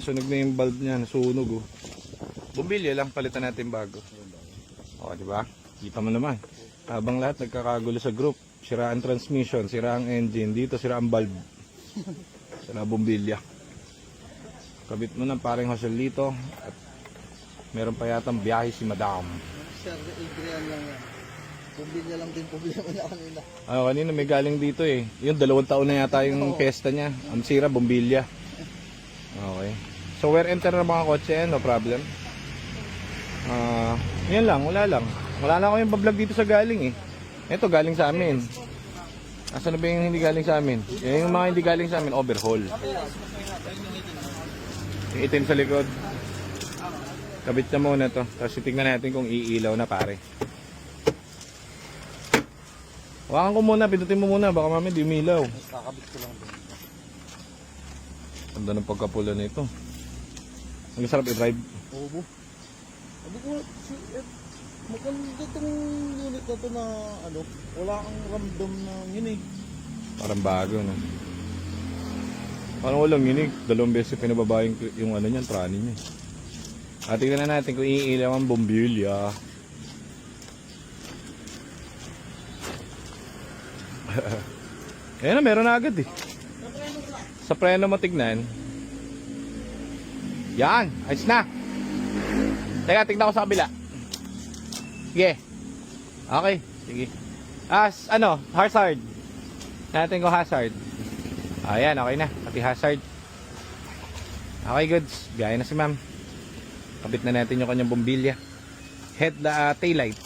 Sunog na yung bulb niya, nasunog oh. Bumbilya lang, palitan natin bago. O, di ba? Kita mo naman. Habang lahat nagkakagulo sa group, sira ang transmission, sira ang engine, dito sira ang bulb. Sira bumbilya. Kabit mo ng paring hosel dito at meron pa yatang biyahe si Madam. Sir, Adrian lang yan. Bumbilya lang din problema niya kanina. Kanina may galing dito eh. Yung 2 taon na yata yung pesta niya. Ang sira, bumbilya. Okay. So wear and tear ng mga kotse, no problem. Yan lang, wala lang. Wala na ako yung vlog dito sa galing eh. Ito galing sa amin. Asan na ba yung hindi galing sa amin? Yung mga hindi galing sa amin, overhaul. Yung itim sa likod. Kabit na muna to. Tapos titignan natin kung iilaw na pare. Hawakan ko muna, pindutin mo muna. Baka mami di umilaw. Kakabit ko lang din. Ganda ng pagkapula nito. Ang sarap i-drive. Oo. Sabi ko, maganda itong unit na ito na ano, wala kang ramdam na nginig. Parang bago, no? Parang walang nginig. 2 beses pinababa yung ano niyan, trani niya. At tignan na natin kung iilaw ang bumbilya. Ayan na, meron na agad eh. Sa preno mo tignan. Yan, ayos na. Teka, tignan ko sa kabila. Sige. Okay, sige. Hazard. Natin ko hazard. Ayan, okay na. Pati hazard. Okay, goods. Gaya na si ma'am. Kabit na natin yung kanyang bumbilya. Tail light.